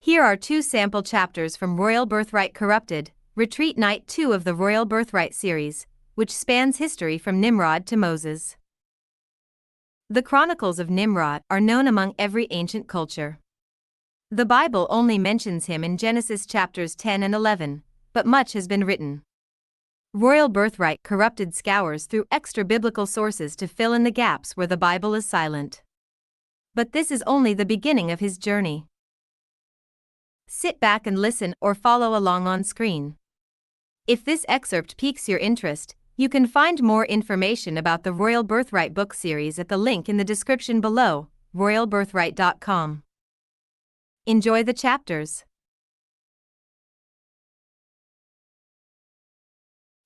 Here are two sample chapters from Royal Birthright Corrupted, Retreat Night 2 of the Royal Birthright series, which spans history from Nimrod to Moses. The Chronicles of Nimrod are known among every ancient culture. The Bible only mentions him in Genesis chapters 10 and 11, but much has been written. Royal Birthright Corrupted scours through extra-biblical sources to fill in the gaps where the Bible is silent. But this is only the beginning of his journey. Sit back and listen or follow along on screen. If this excerpt piques your interest, you can find more information about the Royal Birthright book series at the link in the description below, royalbirthright.com. Enjoy the chapters.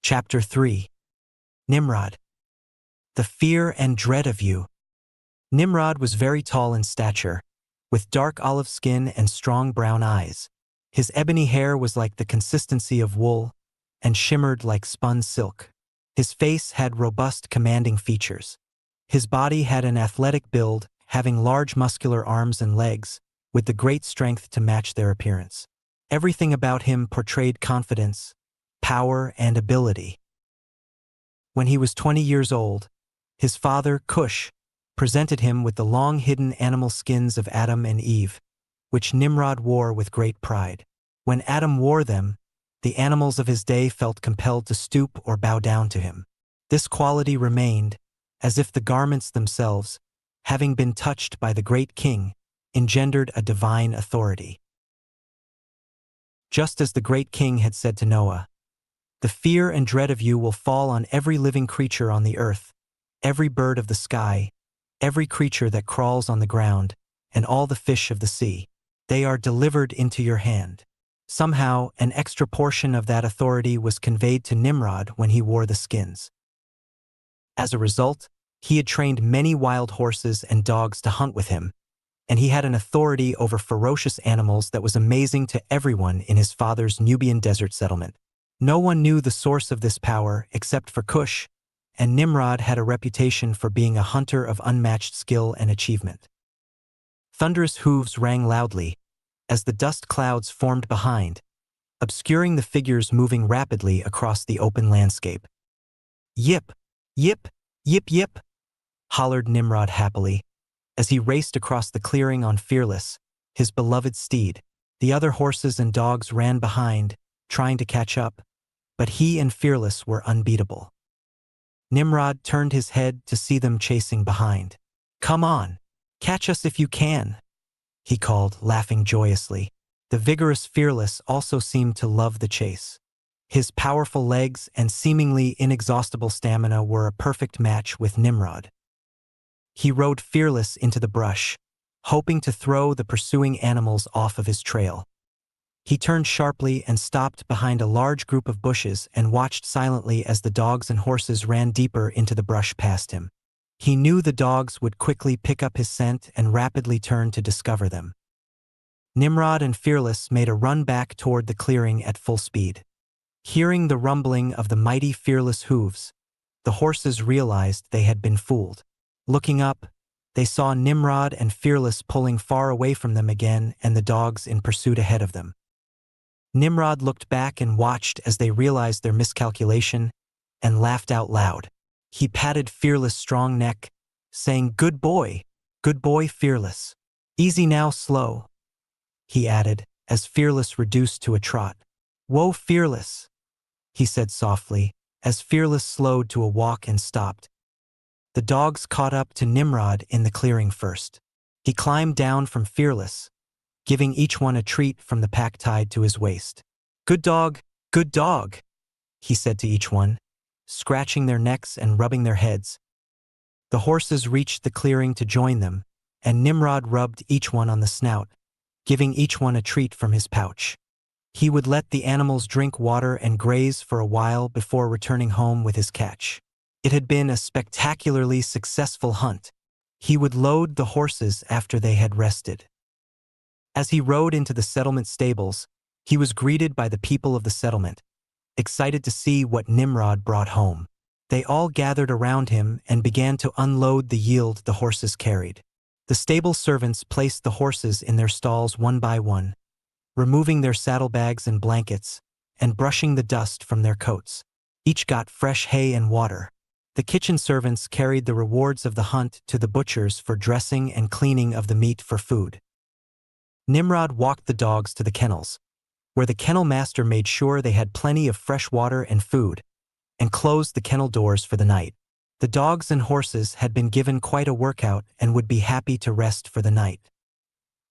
Chapter 3. Nimrod. The fear and dread of you. Nimrod was very tall in stature, with dark olive skin and strong brown eyes. His ebony hair was like the consistency of wool and shimmered like spun silk. His face had robust, commanding features. His body had an athletic build, having large muscular arms and legs, with the great strength to match their appearance. Everything about him portrayed confidence, power, and ability. When he was 20 years old, his father, Cush, presented him with the long-hidden animal skins of Adam and Eve, which Nimrod wore with great pride. When Adam wore them, the animals of his day felt compelled to stoop or bow down to him. This quality remained, as if the garments themselves, having been touched by the great king, engendered a divine authority. Just as the great king had said to Noah, "The fear and dread of you will fall on every living creature on the earth, every bird of the sky, every creature that crawls on the ground, and all the fish of the sea. They are delivered into your hand." Somehow, an extra portion of that authority was conveyed to Nimrod when he wore the skins. As a result, he had trained many wild horses and dogs to hunt with him, and he had an authority over ferocious animals that was amazing to everyone in his father's Nubian desert settlement. No one knew the source of this power except for Cush, and Nimrod had a reputation for being a hunter of unmatched skill and achievement. Thunderous hooves rang loudly, as the dust clouds formed behind, obscuring the figures moving rapidly across the open landscape. "Yip, yip, yip, yip," hollered Nimrod happily, as he raced across the clearing on Fearless, his beloved steed. The other horses and dogs ran behind, trying to catch up, but he and Fearless were unbeatable. Nimrod turned his head to see them chasing behind. "Come on, catch us if you can," he called, laughing joyously. The vigorous Fearless also seemed to love the chase. His powerful legs and seemingly inexhaustible stamina were a perfect match with Nimrod. He rode Fearless into the brush, hoping to throw the pursuing animals off of his trail. He turned sharply and stopped behind a large group of bushes and watched silently as the dogs and horses ran deeper into the brush past him. He knew the dogs would quickly pick up his scent and rapidly turn to discover them. Nimrod and Fearless made a run back toward the clearing at full speed. Hearing the rumbling of the mighty Fearless hooves, the horses realized they had been fooled. Looking up, they saw Nimrod and Fearless pulling far away from them again and the dogs in pursuit ahead of them. Nimrod looked back and watched as they realized their miscalculation and laughed out loud. He patted Fearless' strong neck, saying, good boy, Fearless. Easy now, slow," he added, as Fearless reduced to a trot. "Whoa, Fearless," he said softly, as Fearless slowed to a walk and stopped. The dogs caught up to Nimrod in the clearing first. He climbed down from Fearless, giving each one a treat from the pack tied to his waist. Good dog," he said to each one, scratching their necks and rubbing their heads. The horses reached the clearing to join them, and Nimrod rubbed each one on the snout, giving each one a treat from his pouch. He would let the animals drink water and graze for a while before returning home with his catch. It had been a spectacularly successful hunt. He would load the horses after they had rested. As he rode into the settlement stables, he was greeted by the people of the settlement, excited to see what Nimrod brought home. They all gathered around him and began to unload the yield the horses carried. The stable servants placed the horses in their stalls one by one, removing their saddlebags and blankets, and brushing the dust from their coats. Each got fresh hay and water. The kitchen servants carried the rewards of the hunt to the butchers for dressing and cleaning of the meat for food. Nimrod walked the dogs to the kennels, where the kennel master made sure they had plenty of fresh water and food, and closed the kennel doors for the night. The dogs and horses had been given quite a workout and would be happy to rest for the night.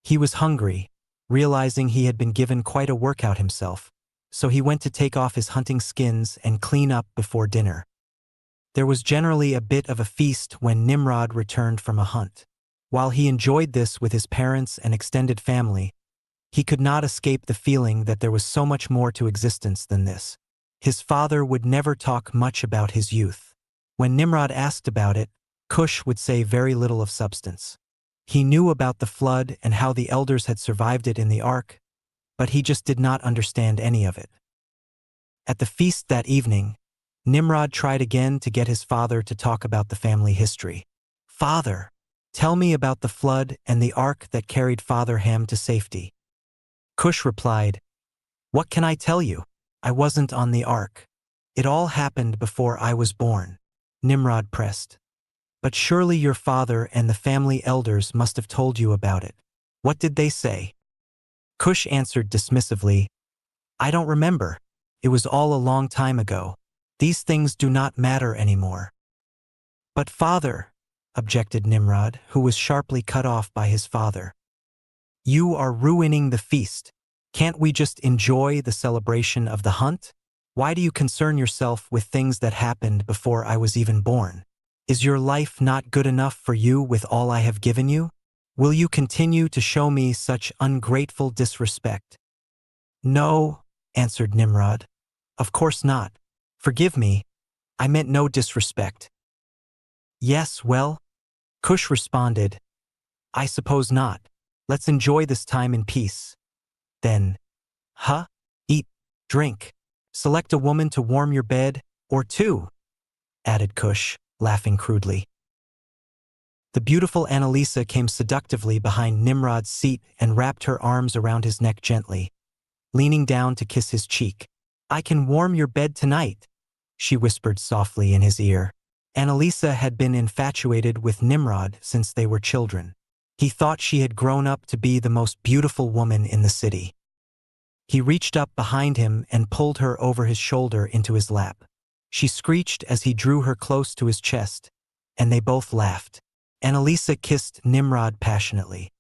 He was hungry, realizing he had been given quite a workout himself, so he went to take off his hunting skins and clean up before dinner. There was generally a bit of a feast when Nimrod returned from a hunt. While he enjoyed this with his parents and extended family, he could not escape the feeling that there was so much more to existence than this. His father would never talk much about his youth. When Nimrod asked about it, Cush would say very little of substance. He knew about the flood and how the elders had survived it in the ark, but he just did not understand any of it. At the feast that evening, Nimrod tried again to get his father to talk about the family history. "Father, tell me about the flood and the ark that carried Father Ham to safety." Cush replied, "What can I tell you? I wasn't on the ark. It all happened before I was born." Nimrod pressed, "But surely your father and the family elders must have told you about it. What did they say?" Cush answered dismissively, "I don't remember. It was all a long time ago. These things do not matter anymore." "But father," objected Nimrod, who was sharply cut off by his father, "you are ruining the feast. Can't we just enjoy the celebration of the hunt? Why do you concern yourself with things that happened before I was even born? Is your life not good enough for you with all I have given you? Will you continue to show me such ungrateful disrespect?" "No," answered Nimrod. "Of course not. Forgive me. I meant no disrespect." "Yes, well," Cush responded, "I suppose not. Let's enjoy this time in peace. Then, eat, drink. Select a woman to warm your bed, or two," added Cush, laughing crudely. The beautiful Annalisa came seductively behind Nimrod's seat and wrapped her arms around his neck gently, leaning down to kiss his cheek. "I can warm your bed tonight," she whispered softly in his ear. Annalisa had been infatuated with Nimrod since they were children. He thought she had grown up to be the most beautiful woman in the city. He reached up behind him and pulled her over his shoulder into his lap. She screeched as he drew her close to his chest, and they both laughed. Annalisa kissed Nimrod passionately.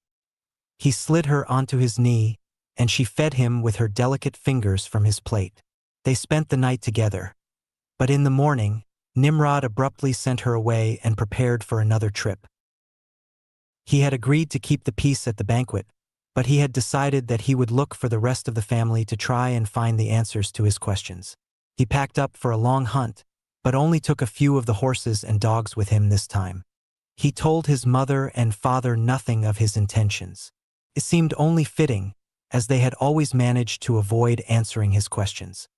He slid her onto his knee, and she fed him with her delicate fingers from his plate. They spent the night together. But in the morning, Nimrod abruptly sent her away and prepared for another trip. He had agreed to keep the peace at the banquet, but he had decided that he would look for the rest of the family to try and find the answers to his questions. He packed up for a long hunt, but only took a few of the horses and dogs with him this time. He told his mother and father nothing of his intentions. It seemed only fitting, as they had always managed to avoid answering his questions.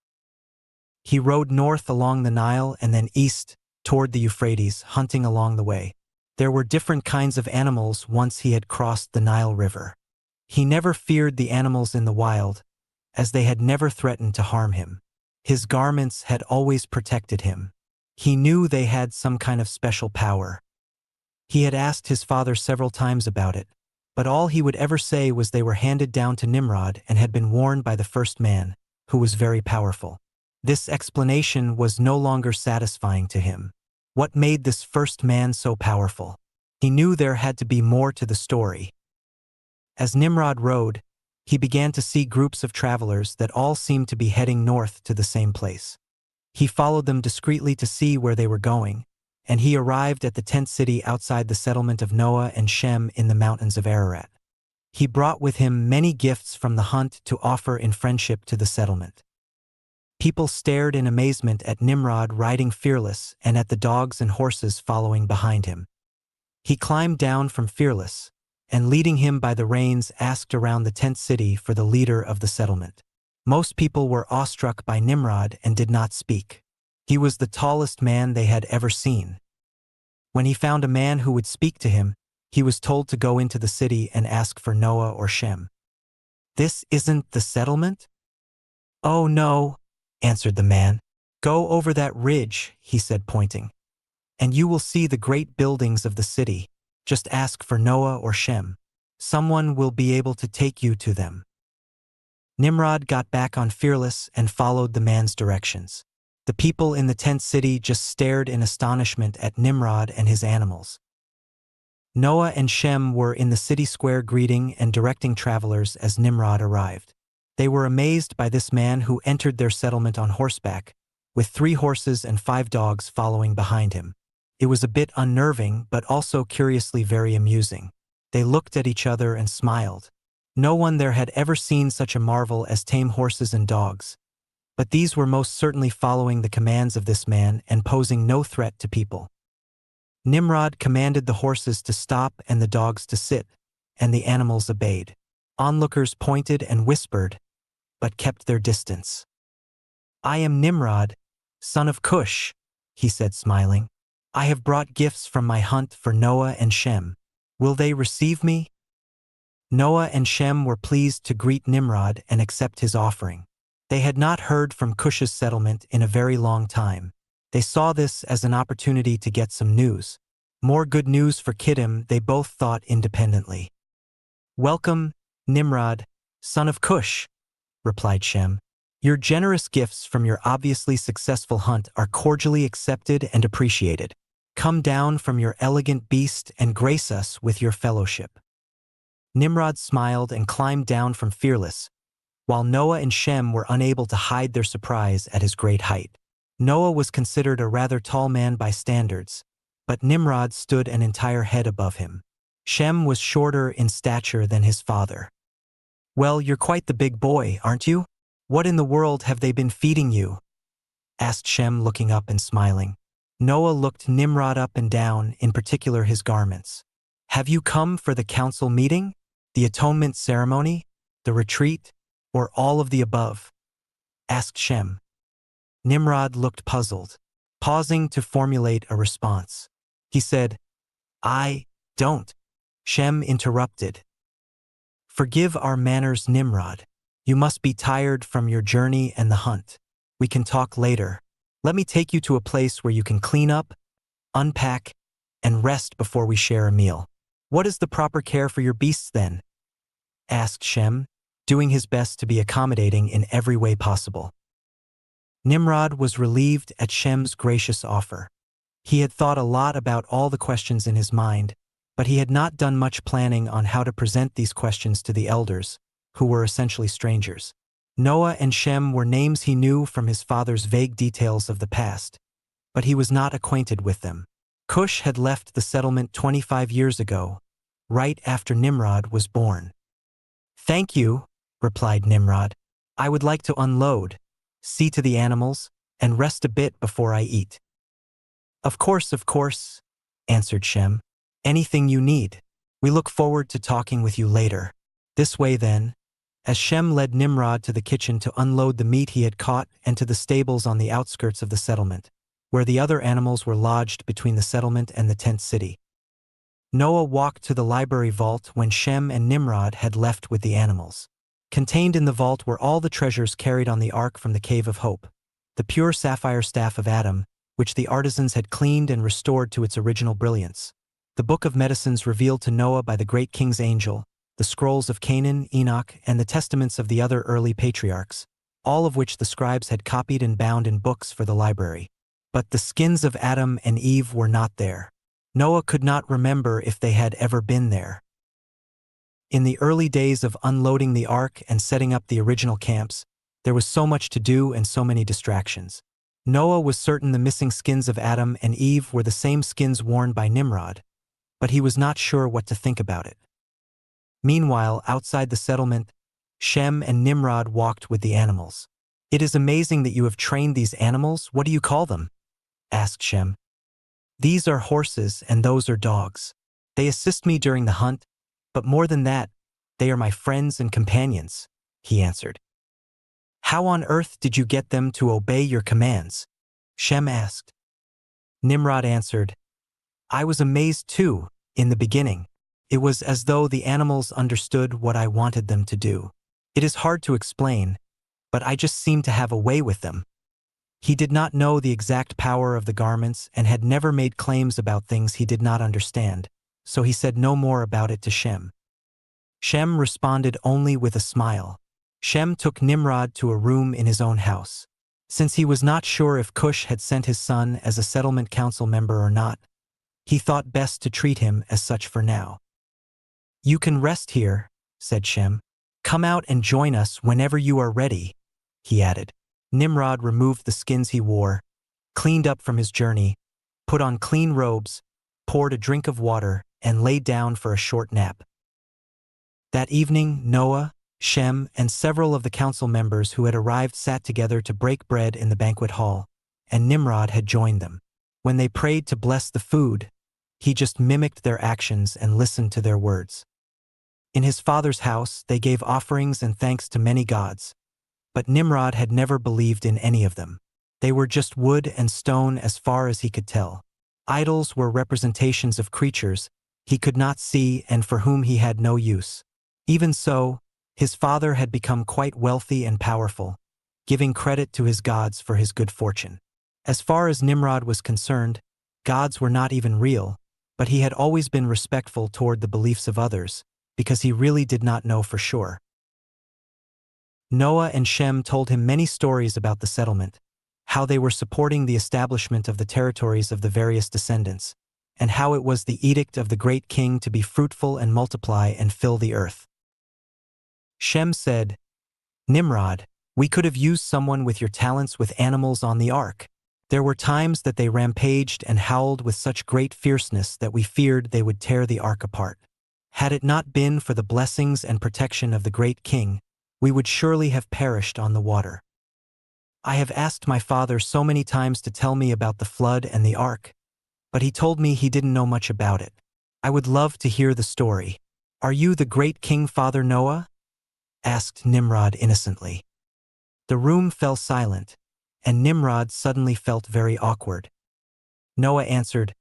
He rode north along the Nile and then east, toward the Euphrates, hunting along the way. There were different kinds of animals once he had crossed the Nile River. He never feared the animals in the wild, as they had never threatened to harm him. His garments had always protected him. He knew they had some kind of special power. He had asked his father several times about it, but all he would ever say was they were handed down to Nimrod and had been worn by the first man, who was very powerful. This explanation was no longer satisfying to him. What made this first man so powerful? He knew there had to be more to the story. As Nimrod rode, he began to see groups of travelers that all seemed to be heading north to the same place. He followed them discreetly to see where they were going, and he arrived at the tent city outside the settlement of Noah and Shem in the mountains of Ararat. He brought with him many gifts from the hunt to offer in friendship to the settlement. People stared in amazement at Nimrod riding fearless and at the dogs and horses following behind him. He climbed down from Fearless, and leading him by the reins asked around the tent city for the leader of the settlement. Most people were awestruck by Nimrod and did not speak. He was the tallest man they had ever seen. When he found a man who would speak to him, he was told to go into the city and ask for Noah or Shem. This isn't the settlement? Oh no, answered the man. Go over that ridge, he said, pointing, and you will see the great buildings of the city. Just ask for Noah or Shem. Someone will be able to take you to them. Nimrod got back on Fearless and followed the man's directions. The people in the tent city just stared in astonishment at Nimrod and his animals. Noah and Shem were in the city square greeting and directing travelers as Nimrod arrived. They were amazed by this man who entered their settlement on horseback, with 3 horses and 5 dogs following behind him. It was a bit unnerving, but also curiously very amusing. They looked at each other and smiled. No one there had ever seen such a marvel as tame horses and dogs. But these were most certainly following the commands of this man and posing no threat to people. Nimrod commanded the horses to stop and the dogs to sit, and the animals obeyed. Onlookers pointed and whispered, but kept their distance. I am Nimrod, son of Cush, he said, smiling. I have brought gifts from my hunt for Noah and Shem. Will they receive me? Noah and Shem were pleased to greet Nimrod and accept his offering. They had not heard from Cush's settlement in a very long time. They saw this as an opportunity to get some news. More good news for Kittim, they both thought independently. Welcome, Nimrod, son of Cush, replied Shem. Your generous gifts from your obviously successful hunt are cordially accepted and appreciated. Come down from your elegant beast and grace us with your fellowship. Nimrod smiled and climbed down from Fearless, while Noah and Shem were unable to hide their surprise at his great height. Noah was considered a rather tall man by standards, but Nimrod stood an entire head above him. Shem was shorter in stature than his father. Well, you're quite the big boy, aren't you? What in the world have they been feeding you? Asked Shem, looking up and smiling. Noah looked Nimrod up and down, in particular his garments. Have you come for the council meeting, the atonement ceremony, the retreat, or all of the above? Asked Shem. Nimrod looked puzzled, pausing to formulate a response. He said, I don't. Shem interrupted. Forgive our manners, Nimrod. You must be tired from your journey and the hunt. We can talk later. Let me take you to a place where you can clean up, unpack, and rest before we share a meal. What is the proper care for your beasts then? Asked Shem, doing his best to be accommodating in every way possible. Nimrod was relieved at Shem's gracious offer. He had thought a lot about all the questions in his mind, but he had not done much planning on how to present these questions to the elders, who were essentially strangers. Noah and Shem were names he knew from his father's vague details of the past, but he was not acquainted with them. Cush had left the settlement 25 years ago, right after Nimrod was born. Thank you, replied Nimrod. I would like to unload, see to the animals, and rest a bit before I eat. Of course, answered Shem. Anything you need. We look forward to talking with you later. This way then, as Shem led Nimrod to the kitchen to unload the meat he had caught and to the stables on the outskirts of the settlement, where the other animals were lodged between the settlement and the tent city. Noah walked to the library vault when Shem and Nimrod had left with the animals. Contained in the vault were all the treasures carried on the ark from the Cave of Hope, the pure sapphire staff of Adam, which the artisans had cleaned and restored to its original brilliance, the book of medicines revealed to Noah by the great king's angel, the scrolls of Canaan, Enoch, and the testaments of the other early patriarchs, all of which the scribes had copied and bound in books for the library. But the skins of Adam and Eve were not there. Noah could not remember if they had ever been there. In the early days of unloading the ark and setting up the original camps, there was so much to do and so many distractions. Noah was certain the missing skins of Adam and Eve were the same skins worn by Nimrod, but he was not sure what to think about it. Meanwhile, outside the settlement, Shem and Nimrod walked with the animals. It is amazing that you have trained these animals. What do you call them? Asked Shem. These are horses and those are dogs. They assist me during the hunt, but more than that, they are my friends and companions, he answered. How on earth did you get them to obey your commands? Shem asked. Nimrod answered, I was amazed too, in the beginning. It was as though the animals understood what I wanted them to do. It is hard to explain, but I just seem to have a way with them. He did not know the exact power of the garments and had never made claims about things he did not understand, so he said no more about it to Shem. Shem responded only with a smile. Shem took Nimrod to a room in his own house. Since he was not sure if Cush had sent his son as a settlement council member or not, he thought best to treat him as such for now. "You can rest here," said Shem. "Come out and join us whenever you are ready," he added. Nimrod removed the skins he wore, cleaned up from his journey, put on clean robes, poured a drink of water, and lay down for a short nap. That evening, Noah, Shem, and several of the council members who had arrived sat together to break bread in the banquet hall, and Nimrod had joined them. When they prayed to bless the food, he just mimicked their actions and listened to their words. In his father's house, they gave offerings and thanks to many gods, but Nimrod had never believed in any of them. They were just wood and stone as far as he could tell. Idols were representations of creatures he could not see and for whom he had no use. Even so, his father had become quite wealthy and powerful, giving credit to his gods for his good fortune. As far as Nimrod was concerned, gods were not even real, but he had always been respectful toward the beliefs of others, because he really did not know for sure. Noah and Shem told him many stories about the settlement, how they were supporting the establishment of the territories of the various descendants, and how it was the edict of the great king to be fruitful and multiply and fill the earth. Shem said, "Nimrod, we could have used someone with your talents with animals on the ark. There were times that they rampaged and howled with such great fierceness that we feared they would tear the ark apart. Had it not been for the blessings and protection of the great king, we would surely have perished on the water. I have asked my father so many times to tell me about the flood and the ark, but he told me he didn't know much about it. I would love to hear the story. Are you the great king, Father Noah?" asked Nimrod innocently. The room fell silent, and Nimrod suddenly felt very awkward. Noah answered,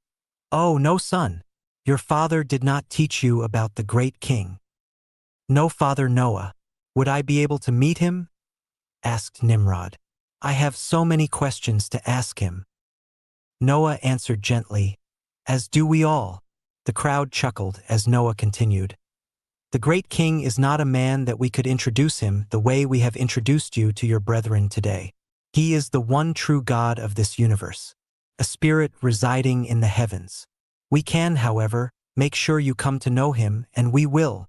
"Oh, no, son. Your father did not teach you about the great king." "No, Father Noah. Would I be able to meet him?" asked Nimrod. "I have so many questions to ask him." Noah answered gently, "As do we all." The crowd chuckled as Noah continued, "The great king is not a man that we could introduce him the way we have introduced you to your brethren today. He is the one true God of this universe, a spirit residing in the heavens. We can, however, make sure you come to know him, and we will."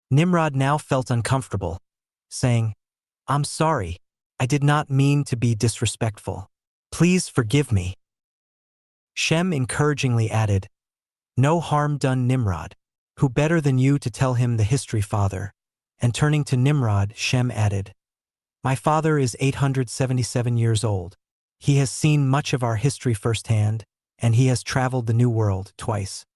Nimrod now felt uncomfortable, saying, "I'm sorry. I did not mean to be disrespectful. Please forgive me." Shem encouragingly added, "No harm done, Nimrod. Who better than you to tell him the history, Father?" And turning to Nimrod, Shem added, "My father is 877 years old. He has seen much of our history firsthand, and he has traveled the New World twice.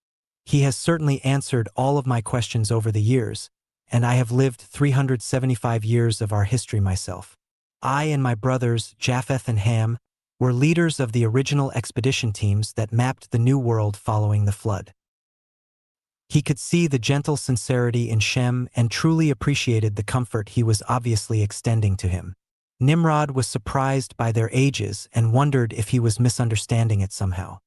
He has certainly answered all of my questions over the years, and I have lived 375 years of our history myself. I and my brothers, Japheth and Ham, were leaders of the original expedition teams that mapped the New World following the flood." He could see the gentle sincerity in Shem and truly appreciated the comfort he was obviously extending to him. Nimrod was surprised by their ages and wondered if he was misunderstanding it somehow.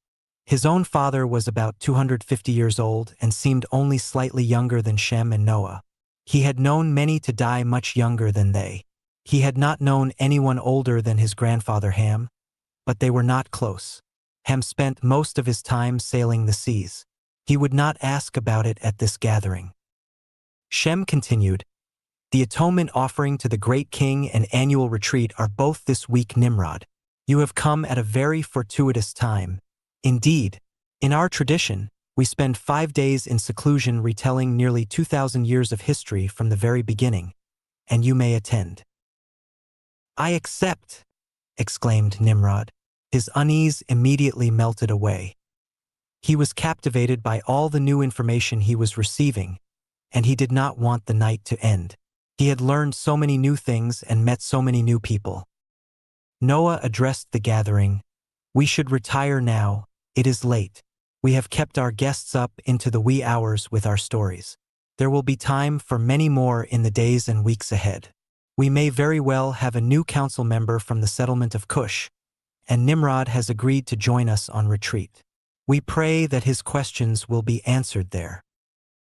His own father was about 250 years old and seemed only slightly younger than Shem and Noah. He had known many to die much younger than they. He had not known anyone older than his grandfather Ham, but they were not close. Ham spent most of his time sailing the seas. He would not ask about it at this gathering. Shem continued, "The atonement offering to the great king and annual retreat are both this week, Nimrod. You have come at a very fortuitous time. Indeed, in our tradition, we spend 5 days in seclusion retelling nearly 2,000 years of history from the very beginning, and you may attend." "I accept," exclaimed Nimrod. His unease immediately melted away. He was captivated by all the new information he was receiving, and he did not want the night to end. He had learned so many new things and met so many new people. Noah addressed the gathering, "We should retire now. It is late. We have kept our guests up into the wee hours with our stories. There will be time for many more in the days and weeks ahead. We may very well have a new council member from the settlement of Cush, and Nimrod has agreed to join us on retreat. We pray that his questions will be answered there."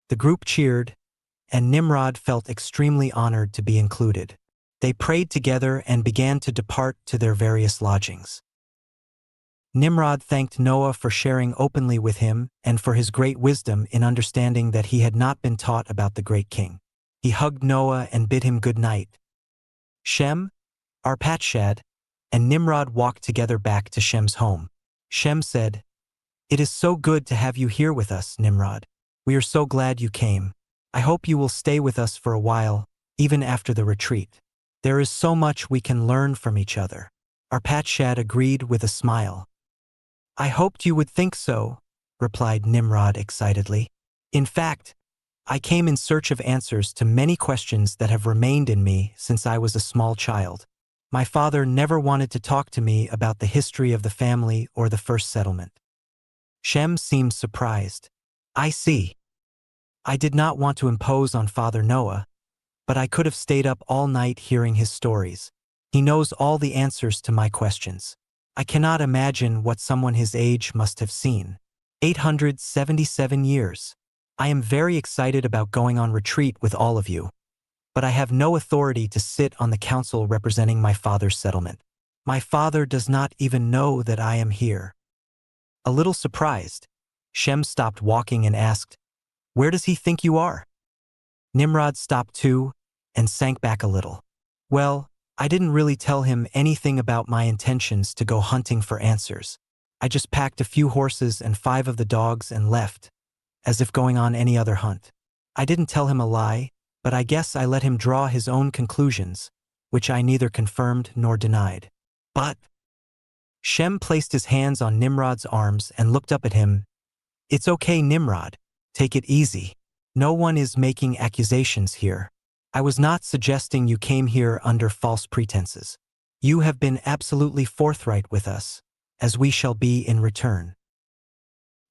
The group cheered, and Nimrod felt extremely honored to be included. They prayed together and began to depart to their various lodgings. Nimrod thanked Noah for sharing openly with him and for his great wisdom in understanding that he had not been taught about the great king. He hugged Noah and bid him good night. Shem, Arpachshad, and Nimrod walked together back to Shem's home. Shem said, "It is so good to have you here with us, Nimrod. We are so glad you came. I hope you will stay with us for a while, even after the retreat. There is so much we can learn from each other." Arpachshad agreed with a smile. "I hoped you would think so," replied Nimrod excitedly. "In fact, I came in search of answers to many questions that have remained in me since I was a small child. My father never wanted to talk to me about the history of the family or the first settlement." Shem seemed surprised. "I see. I did not want to impose on Father Noah, but I could have stayed up all night hearing his stories. He knows all the answers to my questions. I cannot imagine what someone his age must have seen. 877 years. I am very excited about going on retreat with all of you, but I have no authority to sit on the council representing my father's settlement. My father does not even know that I am here." A little surprised, Shem stopped walking and asked, "Where does he think you are?" Nimrod stopped too and sank back a little. "Well, I didn't really tell him anything about my intentions to go hunting for answers. I just packed a few horses and 5 of the dogs and left, as if going on any other hunt. I didn't tell him a lie, but I guess I let him draw his own conclusions, which I neither confirmed nor denied." "But—" Shem placed his hands on Nimrod's arms and looked up at him. "It's okay, Nimrod. Take it easy. No one is making accusations here. I was not suggesting you came here under false pretenses. You have been absolutely forthright with us, as we shall be in return."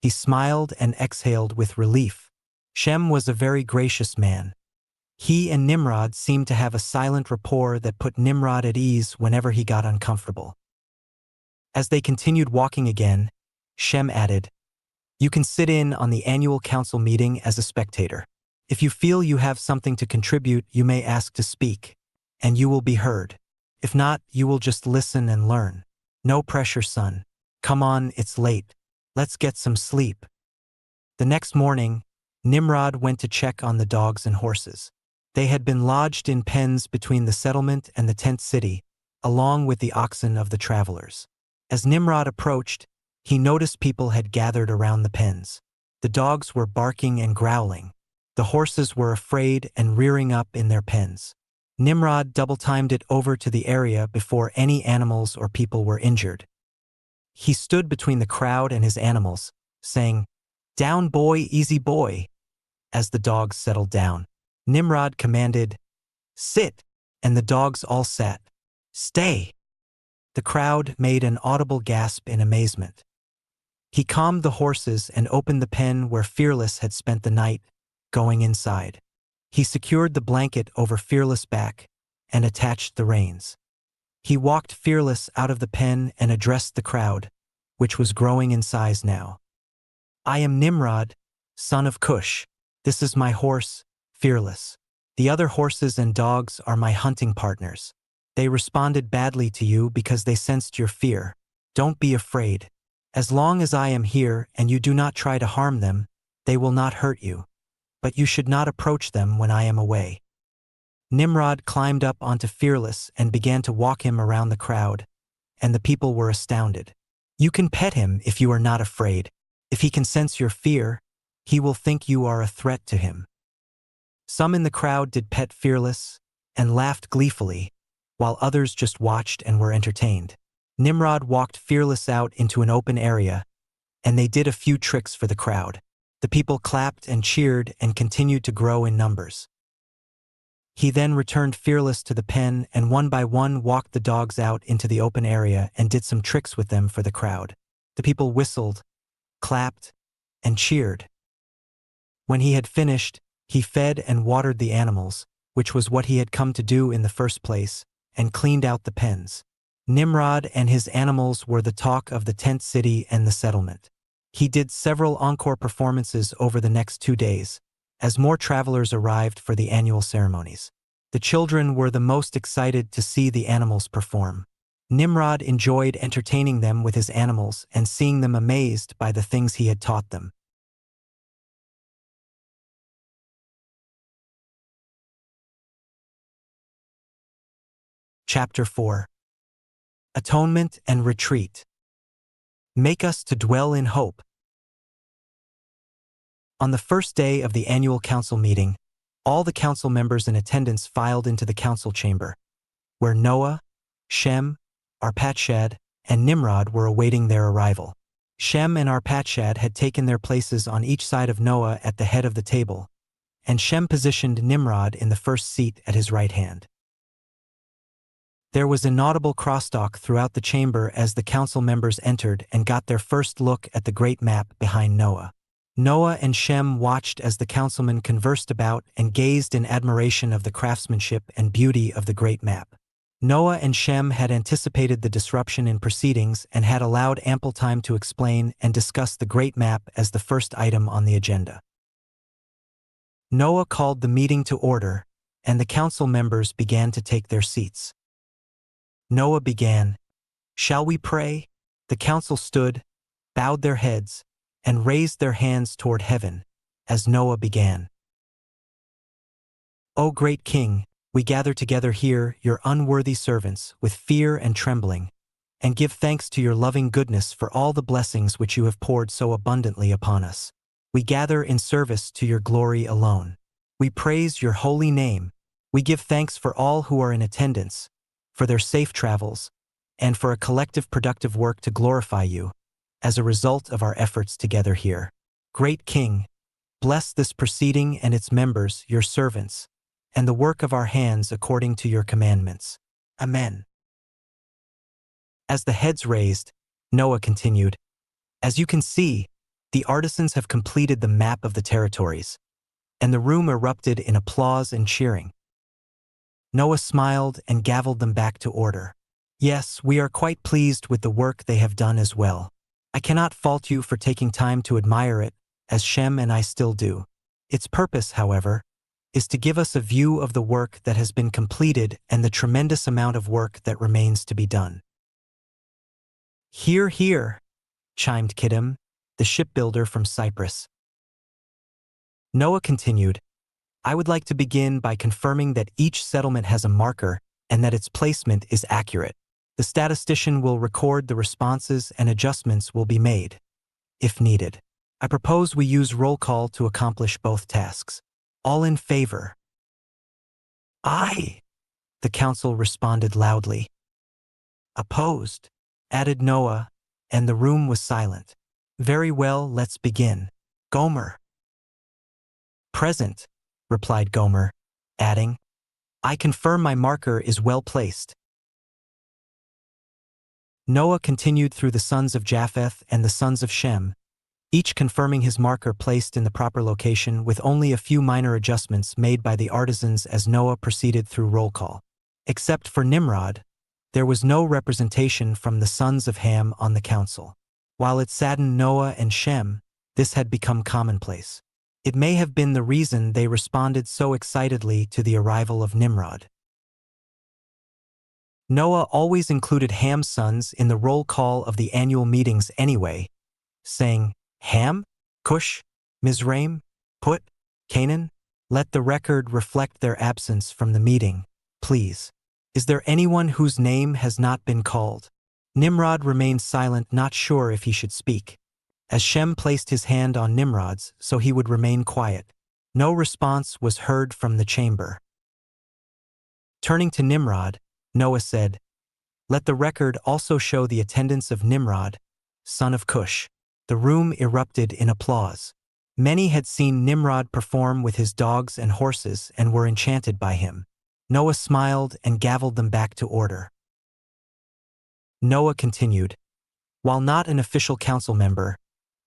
He smiled and exhaled with relief. Shem was a very gracious man. He and Nimrod seemed to have a silent rapport that put Nimrod at ease whenever he got uncomfortable. As they continued walking again, Shem added, "You can sit in on the annual council meeting as a spectator. If you feel you have something to contribute, you may ask to speak, and you will be heard. If not, you will just listen and learn. No pressure, son. Come on, it's late. Let's get some sleep." The next morning, Nimrod went to check on the dogs and horses. They had been lodged in pens between the settlement and the tent city, along with the oxen of the travelers. As Nimrod approached, he noticed people had gathered around the pens. The dogs were barking and growling. The horses were afraid and rearing up in their pens. Nimrod double-timed it over to the area before any animals or people were injured. He stood between the crowd and his animals, saying, "Down, boy, easy boy." As the dogs settled down, Nimrod commanded, "Sit," and the dogs all sat. "Stay." The crowd made an audible gasp in amazement. He calmed the horses and opened the pen where Fearless had spent the night, going inside. He secured the blanket over Fearless' back and attached the reins. He walked Fearless out of the pen and addressed the crowd, which was growing in size now. "I am Nimrod, son of Cush. This is my horse, Fearless. The other horses and dogs are my hunting partners. They responded badly to you because they sensed your fear. Don't be afraid. As long as I am here and you do not try to harm them, they will not hurt you. But you should not approach them when I am away." Nimrod climbed up onto Fearless and began to walk him around the crowd, and the people were astounded. "You can pet him if you are not afraid. If he can sense your fear, he will think you are a threat to him." Some in the crowd did pet Fearless and laughed gleefully, while others just watched and were entertained. Nimrod walked Fearless out into an open area, and they did a few tricks for the crowd. The people clapped and cheered and continued to grow in numbers. He then returned Fearless to the pen and one by one walked the dogs out into the open area and did some tricks with them for the crowd. The people whistled, clapped, and cheered. When he had finished, He fed and watered the animals, which was what he had come to do in the first place, and cleaned out the pens. Nimrod and his animals were the talk of the tent city and the settlement. He did several encore performances over the next 2 days, as more travelers arrived for the annual ceremonies. The children were the most excited to see the animals perform. Nimrod enjoyed entertaining them with his animals and seeing them amazed by the things he had taught them. Chapter 4. Atonement and Retreat. Make us to dwell in hope. On the first day of the annual council meeting, all the council members in attendance filed into the council chamber, where Noah, Shem, Arpachshad, and Nimrod were awaiting their arrival. Shem and Arpachshad had taken their places on each side of Noah at the head of the table, and Shem positioned Nimrod in the first seat at his right hand. There was inaudible crosstalk throughout the chamber as the council members entered and got their first look at the great map behind Noah. Noah and Shem watched as the councilmen conversed about and gazed in admiration of the craftsmanship and beauty of the great map. Noah and Shem had anticipated the disruption in proceedings and had allowed ample time to explain and discuss the great map as the first item on the agenda. Noah called the meeting to order, and the council members began to take their seats. Noah began, "Shall we pray?" The council stood, bowed their heads, and raised their hands toward heaven, as Noah began. "O great King, we gather together here, your unworthy servants, with fear and trembling, and give thanks to your loving goodness for all the blessings which you have poured so abundantly upon us. We gather in service to your glory alone. We praise your holy name. We give thanks for all who are in attendance, for their safe travels, and for a collective productive work to glorify you, as a result of our efforts together here. Great King, bless this proceeding and its members, your servants, and the work of our hands according to your commandments. Amen." As the heads raised, Noah continued, "As you can see, the artisans have completed the map of the territories," and the room erupted in applause and cheering. Noah smiled and gavelled them back to order. "Yes, we are quite pleased with the work they have done as well. I cannot fault you for taking time to admire it, as Shem and I still do. Its purpose, however, is to give us a view of the work that has been completed and the tremendous amount of work that remains to be done." "Hear, hear," chimed Kittim, the shipbuilder from Cyprus. Noah continued, "I would like to begin by confirming that each settlement has a marker and that its placement is accurate. The statistician will record the responses and adjustments will be made, if needed. I propose we use roll call to accomplish both tasks. All in favor?" "Aye," the council responded loudly. "Opposed?" added Noah, and the room was silent. "Very well, let's begin. Gomer." "Present," replied Gomer, adding, "I confirm my marker is well placed." Noah continued through the sons of Japheth and the sons of Shem, each confirming his marker placed in the proper location with only a few minor adjustments made by the artisans as Noah proceeded through roll call. Except for Nimrod, there was no representation from the sons of Ham on the council. While it saddened Noah and Shem, this had become commonplace. It may have been the reason they responded so excitedly to the arrival of Nimrod. Noah always included Ham's sons in the roll call of the annual meetings anyway, saying, "Ham, Cush, Mizraim, Put, Canaan, let the record reflect their absence from the meeting, please. Is there anyone whose name has not been called?" Nimrod remained silent, not sure if he should speak, as Shem placed his hand on Nimrod's so he would remain quiet. No response was heard from the chamber. Turning to Nimrod, Noah said, "Let the record also show the attendance of Nimrod, son of Cush." The room erupted in applause. Many had seen Nimrod perform with his dogs and horses and were enchanted by him. Noah smiled and gavelled them back to order. Noah continued, "While not an official council member,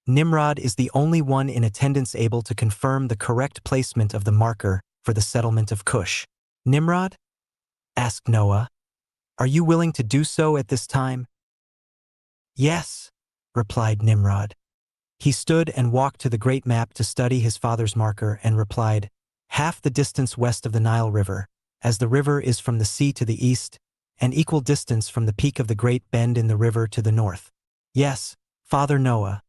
Nimrod is the only one in attendance able to confirm the correct placement of the marker for the settlement of Cush. Nimrod? Asked Noah. Are you willing to do so at this time? Yes, replied Nimrod. He stood and walked to the great map to study his father's marker and replied, half the distance west of the Nile River, as the river is from the sea to the east, and equal distance from the peak of the great bend in the river to the north. Yes, Father Noah.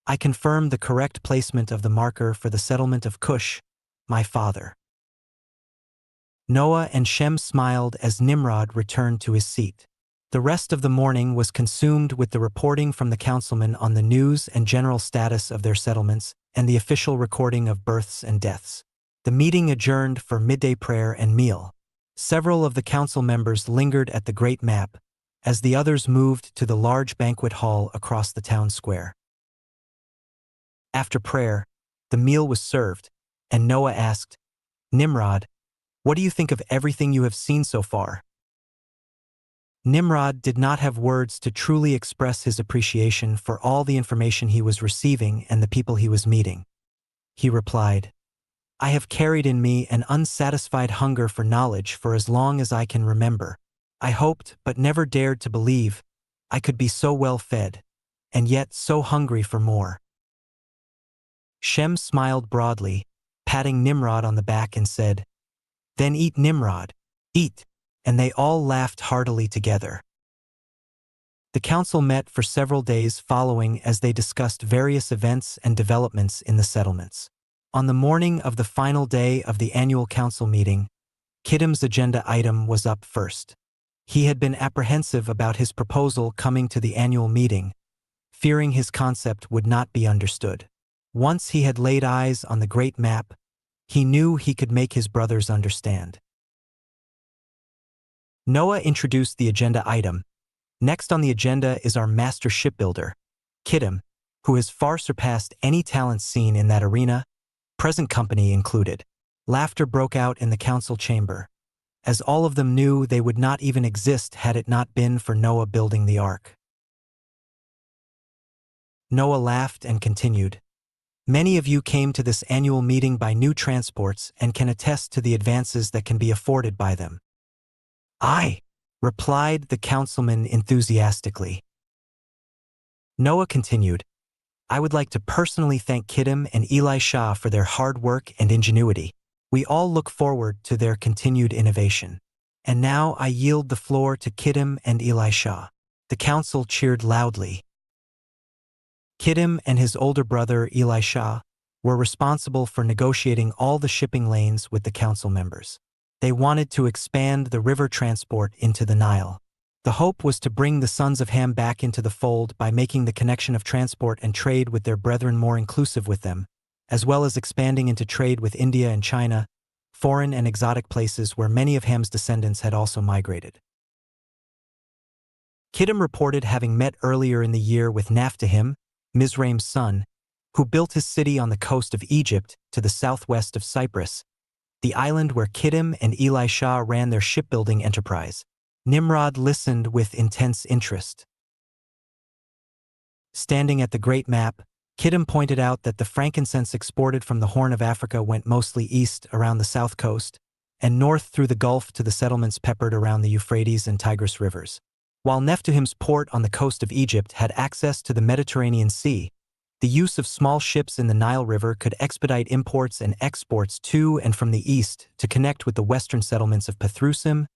I confirm the correct placement of the marker for the settlement of Cush, my father. Noah and Shem smiled as Nimrod returned to his seat. The rest of the morning was consumed with the reporting from the councilmen on the news and general status of their settlements and the official recording of births and deaths. The meeting adjourned for midday prayer and meal. Several of the council members lingered at the great map, as the others moved to the large banquet hall across the town square. After prayer, the meal was served, and Noah asked, Nimrod, what do you think of everything you have seen so far? Nimrod did not have words to truly express his appreciation for all the information he was receiving and the people he was meeting. He replied, I have carried in me an unsatisfied hunger for knowledge for as long as I can remember. I hoped, but never dared to believe, I could be so well fed, and yet so hungry for more. Shem smiled broadly, patting Nimrod on the back and said, Then eat, Nimrod, eat, and they all laughed heartily together. The council met for several days following as they discussed various events and developments in the settlements. On the morning of the final day of the annual council meeting, Kiddim's agenda item was up first. He had been apprehensive about his proposal coming to the annual meeting, fearing his concept would not be understood. Once he had laid eyes on the great map, he knew he could make his brothers understand. Noah introduced the agenda item. Next on the agenda is our master shipbuilder, Kiddim, who has far surpassed any talents seen in that arena, present company included. Laughter broke out in the council chamber, as all of them knew they would not even exist had it not been for Noah building the ark. Noah laughed and continued, Many of you came to this annual meeting by new transports and can attest to the advances that can be afforded by them. Aye, replied the councilman enthusiastically. Noah continued, I would like to personally thank Kiddim and Elisha for their hard work and ingenuity. We all look forward to their continued innovation. And now I yield the floor to Kiddim and Elisha. The council cheered loudly. Kiddim and his older brother Elisha were responsible for negotiating all the shipping lanes with the council members. They wanted to expand the river transport into the Nile. The hope was to bring the sons of Ham back into the fold by making the connection of transport and trade with their brethren more inclusive with them, as well as expanding into trade with India and China, foreign and exotic places where many of Ham's descendants had also migrated. Kiddim reported having met earlier in the year with Naphtahim, Mizraim's son, who built his city on the coast of Egypt to the southwest of Cyprus, the island where Kiddim and Elisha ran their shipbuilding enterprise. Nimrod listened with intense interest. Standing at the great map, Kiddim pointed out that the frankincense exported from the Horn of Africa went mostly east around the south coast and north through the Gulf to the settlements peppered around the Euphrates and Tigris rivers. While Naphtahim's port on the coast of Egypt had access to the Mediterranean Sea, the use of small ships in the Nile River could expedite imports and exports to and from the east to connect with the western settlements of Pathrusim,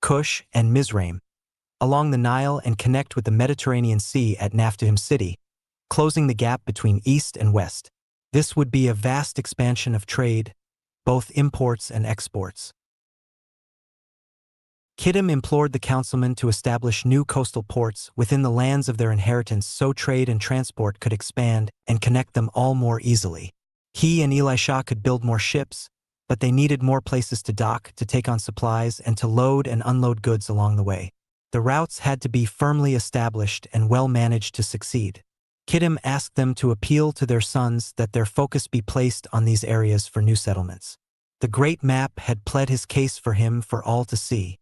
Cush, and Mizraim, along the Nile and connect with the Mediterranean Sea at Naphtahim City, closing the gap between east and west. This would be a vast expansion of trade, both imports and exports. Kiddim implored the councilmen to establish new coastal ports within the lands of their inheritance so trade and transport could expand and connect them all more easily. He and Elisha could build more ships, but they needed more places to dock, to take on supplies, and to load and unload goods along the way. The routes had to be firmly established and well managed to succeed. Kiddim asked them to appeal to their sons that their focus be placed on these areas for new settlements. The great map had pled his case for him for all to see.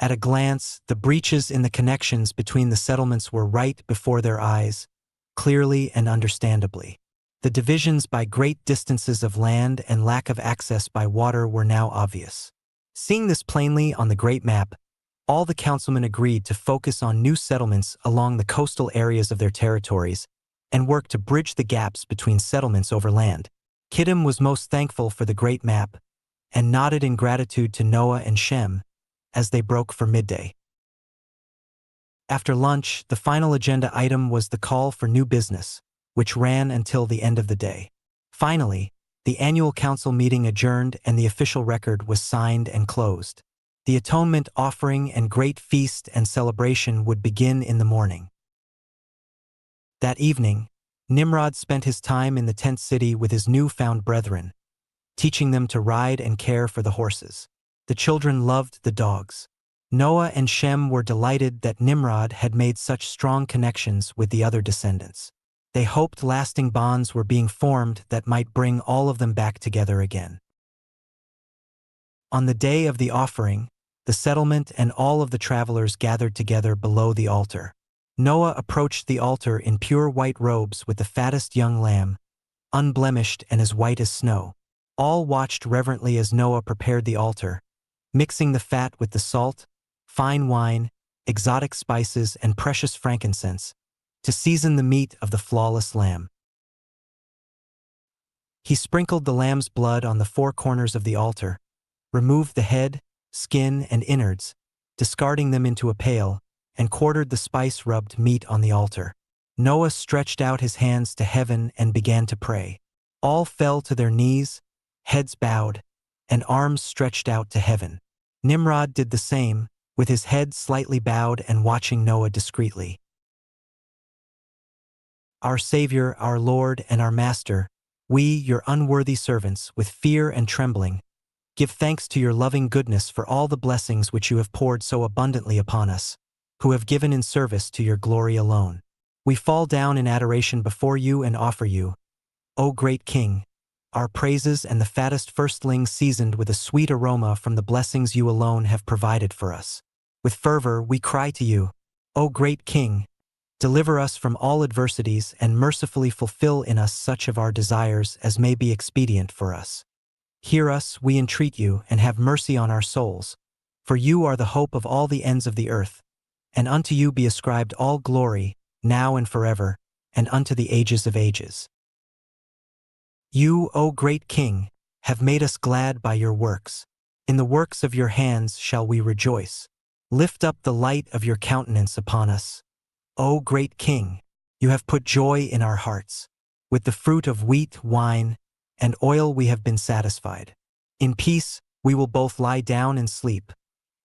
At a glance, the breaches in the connections between the settlements were right before their eyes, clearly and understandably. The divisions by great distances of land and lack of access by water were now obvious. Seeing this plainly on the great map, all the councilmen agreed to focus on new settlements along the coastal areas of their territories and work to bridge the gaps between settlements over land. Kittim was most thankful for the great map and nodded in gratitude to Noah and Shem as they broke for midday. After lunch, the final agenda item was the call for new business, which ran until the end of the day. Finally, the annual council meeting adjourned and the official record was signed and closed. The atonement offering and great feast and celebration would begin in the morning. That evening, Nimrod spent his time in the tent city with his new-found brethren, teaching them to ride and care for the horses. The children loved the dogs. Noah and Shem were delighted that Nimrod had made such strong connections with the other descendants. They hoped lasting bonds were being formed that might bring all of them back together again. On the day of the offering, the settlement and all of the travelers gathered together below the altar. Noah approached the altar in pure white robes with the fattest young lamb, unblemished and as white as snow. All watched reverently as Noah prepared the altar, mixing the fat with the salt, fine wine, exotic spices, and precious frankincense, to season the meat of the flawless lamb. He sprinkled the lamb's blood on the four corners of the altar, removed the head, skin, and innards, discarding them into a pail, and quartered the spice-rubbed meat on the altar. Noah stretched out his hands to heaven and began to pray. All fell to their knees, heads bowed, and arms stretched out to heaven. Nimrod did the same, with his head slightly bowed and watching Noah discreetly. Our Savior, our Lord, and our Master, we, your unworthy servants, with fear and trembling, give thanks to your loving goodness for all the blessings which you have poured so abundantly upon us, who have given in service to your glory alone. We fall down in adoration before you and offer you, O great King, our praises and the fattest firstlings seasoned with a sweet aroma from the blessings you alone have provided for us. With fervor we cry to you, O great King, deliver us from all adversities and mercifully fulfill in us such of our desires as may be expedient for us. Hear us, we entreat you, and have mercy on our souls, for you are the hope of all the ends of the earth, and unto you be ascribed all glory, now and forever, and unto the ages of ages. You, O great King, have made us glad by your works. In the works of your hands shall we rejoice. Lift up the light of your countenance upon us. O great King, you have put joy in our hearts. With the fruit of wheat, wine, and oil we have been satisfied. In peace we will both lie down and sleep.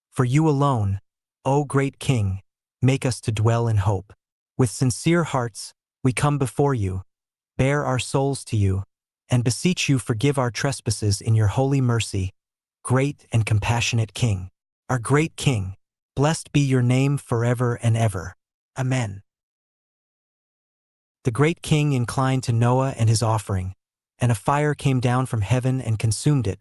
For you alone, O great King, make us to dwell in hope. With sincere hearts we come before you, bare our souls to you, and beseech you forgive our trespasses in your holy mercy, great and compassionate King. Our great King, blessed be your name forever and ever. Amen. The great King inclined to Noah and his offering, and a fire came down from heaven and consumed it,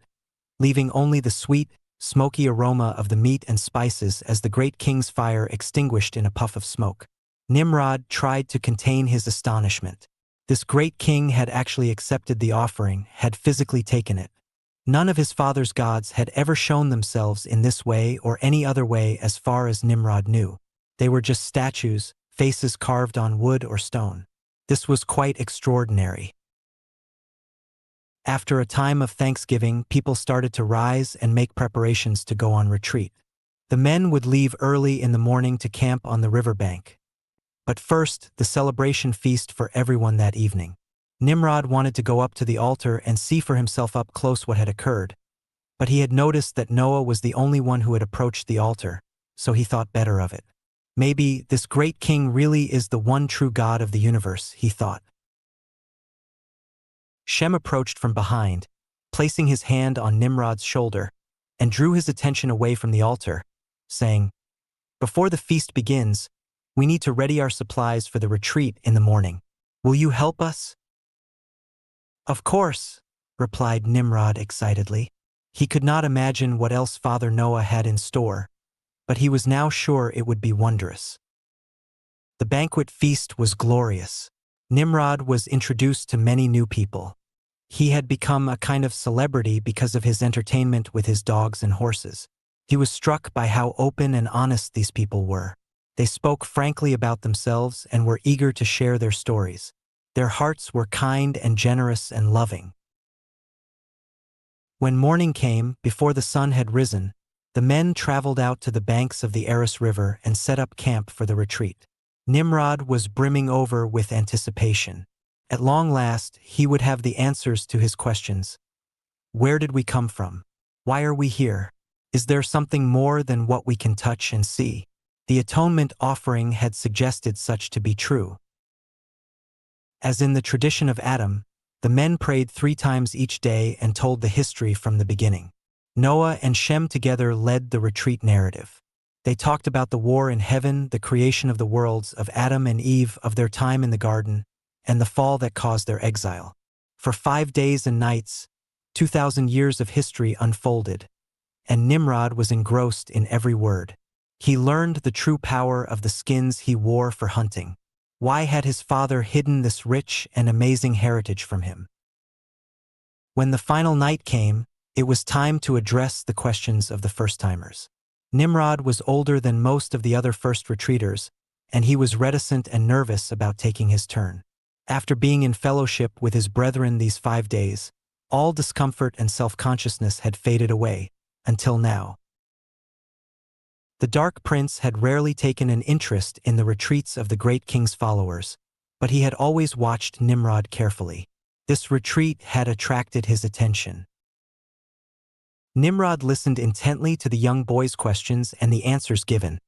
leaving only the sweet, smoky aroma of the meat and spices as the great King's fire extinguished in a puff of smoke. Nimrod tried to contain his astonishment. This great king had actually accepted the offering, had physically taken it. None of his father's gods had ever shown themselves in this way or any other way as far as Nimrod knew. They were just statues, faces carved on wood or stone. This was quite extraordinary. After a time of thanksgiving, people started to rise and make preparations to go on retreat. The men would leave early in the morning to camp on the riverbank. But first, the celebration feast for everyone that evening. Nimrod wanted to go up to the altar and see for himself up close what had occurred, but he had noticed that Noah was the only one who had approached the altar, so he thought better of it. Maybe this great king really is the one true God of the universe, he thought. Shem approached from behind, placing his hand on Nimrod's shoulder, and drew his attention away from the altar, saying, "Before the feast begins, we need to ready our supplies for the retreat in the morning. Will you help us?" "Of course," replied Nimrod excitedly. He could not imagine what else Father Noah had in store, but he was now sure it would be wondrous. The banquet feast was glorious. Nimrod was introduced to many new people. He had become a kind of celebrity because of his entertainment with his dogs and horses. He was struck by how open and honest these people were. They spoke frankly about themselves and were eager to share their stories. Their hearts were kind and generous and loving. When morning came, before the sun had risen, the men traveled out to the banks of the Eris River and set up camp for the retreat. Nimrod was brimming over with anticipation. At long last, he would have the answers to his questions. Where did we come from? Why are we here? Is there something more than what we can touch and see? The atonement offering had suggested such to be true. As in the tradition of Adam, the men prayed 3 times each day and told the history from the beginning. Noah and Shem together led the retreat narrative. They talked about the war in heaven, the creation of the worlds, of Adam and Eve, of their time in the garden, and the fall that caused their exile. For 5 days and nights, 2,000 years of history unfolded, and Nimrod was engrossed in every word. He learned the true power of the skins he wore for hunting. Why had his father hidden this rich and amazing heritage from him? When the final night came, it was time to address the questions of the first-timers. Nimrod was older than most of the other first retreaters, and he was reticent and nervous about taking his turn. After being in fellowship with his brethren these 5 days, all discomfort and self-consciousness had faded away, until now. The Dark Prince had rarely taken an interest in the retreats of the great king's followers, but he had always watched Nimrod carefully. This retreat had attracted his attention. Nimrod listened intently to the young boy's questions and the answers given,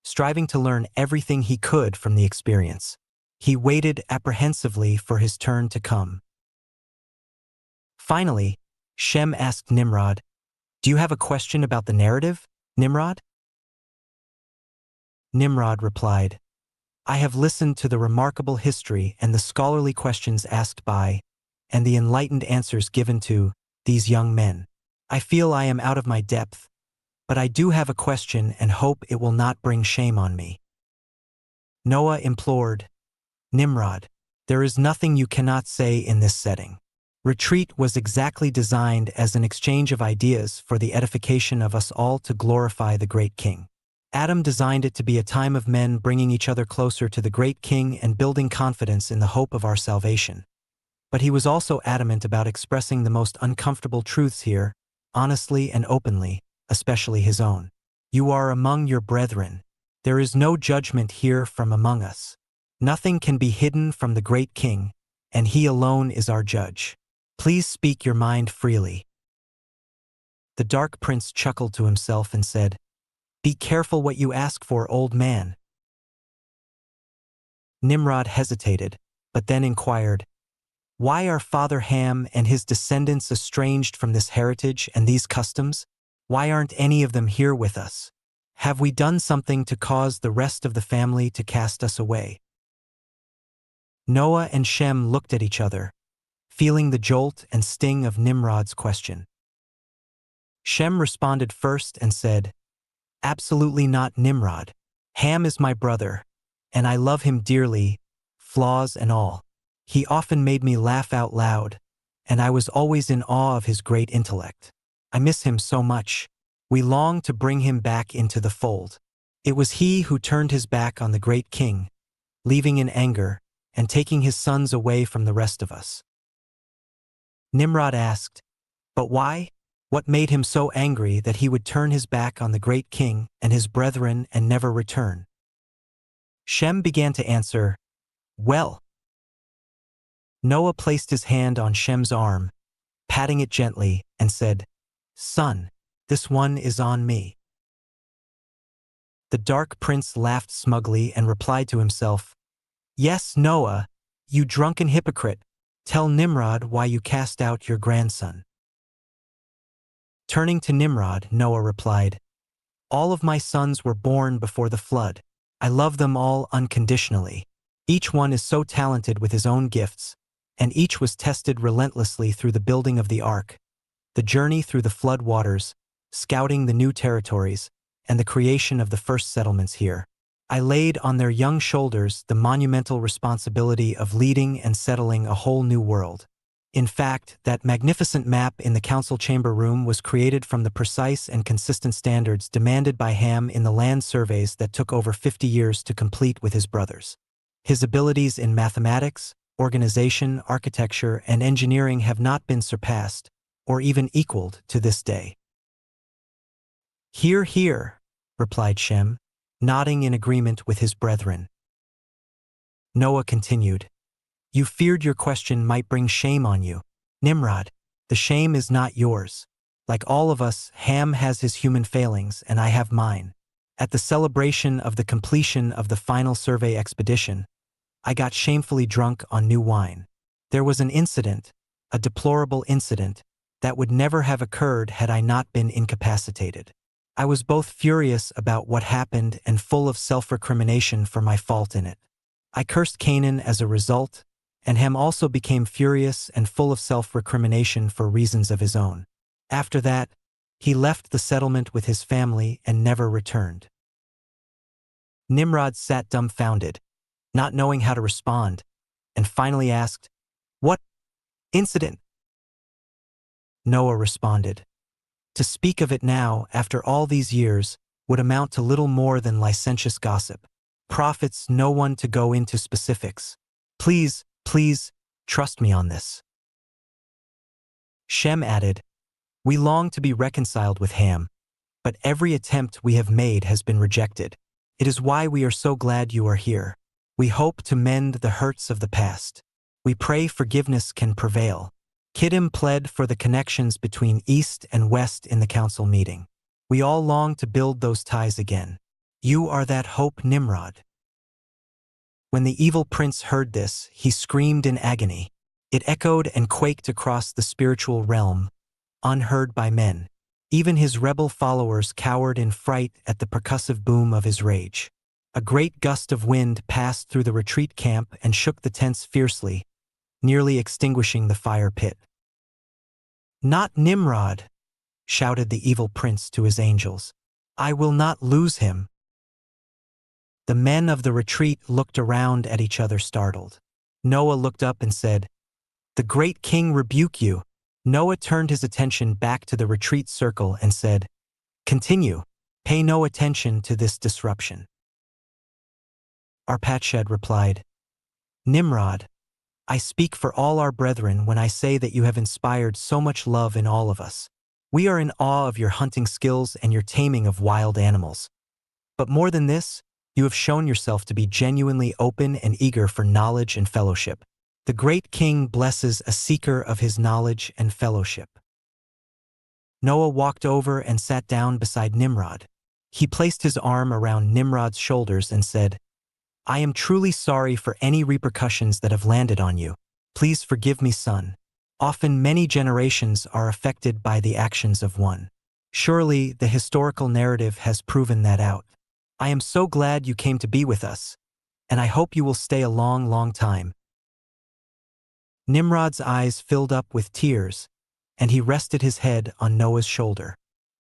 striving to learn everything he could from the experience. He waited apprehensively for his turn to come. Finally, Shem asked Nimrod, "Do you have a question about the narrative, Nimrod?" Nimrod replied, "I have listened to the remarkable history and the scholarly questions asked by, and the enlightened answers given to, these young men. I feel I am out of my depth, but I do have a question and hope it will not bring shame on me." Noah implored, "Nimrod, there is nothing you cannot say in this setting. Retreat was exactly designed as an exchange of ideas for the edification of us all to glorify the great king. Adam designed it to be a time of men bringing each other closer to the great king and building confidence in the hope of our salvation. But he was also adamant about expressing the most uncomfortable truths here, honestly and openly, especially his own. You are among your brethren. There is no judgment here from among us. Nothing can be hidden from the great king, and he alone is our judge. Please speak your mind freely." The Dark Prince chuckled to himself and said, "Be careful what you ask for, old man." Nimrod hesitated, but then inquired, "Why are Father Ham and his descendants estranged from this heritage and these customs? Why aren't any of them here with us? Have we done something to cause the rest of the family to cast us away?" Noah and Shem looked at each other, feeling the jolt and sting of Nimrod's question. Shem responded first and said, "Absolutely not, Nimrod. Ham is my brother, and I love him dearly, flaws and all. He often made me laugh out loud, and I was always in awe of his great intellect. I miss him so much. We long to bring him back into the fold. It was he who turned his back on the great king, leaving in anger, and taking his sons away from the rest of us." Nimrod asked, "But why? What made him so angry that he would turn his back on the great king and his brethren and never return?" Shem began to answer, "Well." Noah placed his hand on Shem's arm, patting it gently, and said, "Son, this one is on me." The Dark Prince laughed smugly and replied to himself, "Yes, Noah, you drunken hypocrite, tell Nimrod why you cast out your grandson." Turning to Nimrod, Noah replied, "All of my sons were born before the flood. I love them all unconditionally. Each one is so talented with his own gifts, and each was tested relentlessly through the building of the ark, the journey through the flood waters, scouting the new territories, and the creation of the first settlements here. I laid on their young shoulders the monumental responsibility of leading and settling a whole new world. In fact, that magnificent map in the council chamber room was created from the precise and consistent standards demanded by Ham in the land surveys that took over 50 years to complete with his brothers. His abilities in mathematics, organization, architecture, and engineering have not been surpassed, or even equaled to this day. "Hear, hear," replied Shem, nodding in agreement with his brethren. Noah continued, "You feared your question might bring shame on you. Nimrod, the shame is not yours. Like all of us, Ham has his human failings and I have mine. At the celebration of the completion of the final survey expedition, I got shamefully drunk on new wine. There was an incident, a deplorable incident, that would never have occurred had I not been incapacitated. I was both furious about what happened and full of self-recrimination for my fault in it. I cursed Canaan as a result, and Ham also became furious and full of self-recrimination for reasons of his own. After that, he left the settlement with his family and never returned." Nimrod sat dumbfounded, not knowing how to respond, and finally asked, "What incident?" Noah responded, "To speak of it now, after all these years, would amount to little more than licentious gossip. Profits no one to go into specifics. Please, trust me on this." Shem added, "We long to be reconciled with Ham, but every attempt we have made has been rejected. It is why we are so glad you are here. We hope to mend the hurts of the past. We pray forgiveness can prevail." Kiddim pled for the connections between East and West in the council meeting. "We all long to build those ties again. You are that hope, Nimrod." When the evil prince heard this, he screamed in agony. It echoed and quaked across the spiritual realm, unheard by men. Even his rebel followers cowered in fright at the percussive boom of his rage. A great gust of wind passed through the retreat camp and shook the tents fiercely, nearly extinguishing the fire pit. "Not Nimrod," shouted the evil prince to his angels. "I will not lose him." The men of the retreat looked around at each other startled. Noah looked up and said, "The great king rebuke you." Noah turned his attention back to the retreat circle and said, "Continue. Pay no attention to this disruption." Arpachshad replied, "Nimrod, I speak for all our brethren when I say that you have inspired so much love in all of us. We are in awe of your hunting skills and your taming of wild animals. But more than this, you have shown yourself to be genuinely open and eager for knowledge and fellowship. The great king blesses a seeker of his knowledge and fellowship." Noah walked over and sat down beside Nimrod. He placed his arm around Nimrod's shoulders and said, "I am truly sorry for any repercussions that have landed on you. Please forgive me, son. Often many generations are affected by the actions of one. Surely the historical narrative has proven that out. I am so glad you came to be with us, and I hope you will stay a long, long time." Nimrod's eyes filled up with tears, and he rested his head on Noah's shoulder.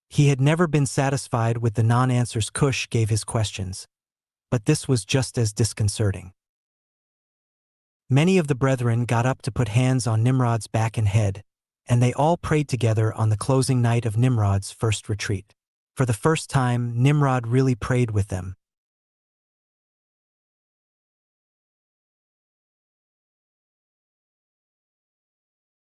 He had never been satisfied with the non-answers Cush gave his questions, but this was just as disconcerting. Many of the brethren got up to put hands on Nimrod's back and head, and they all prayed together on the closing night of Nimrod's first retreat. For the first time, Nimrod really prayed with them,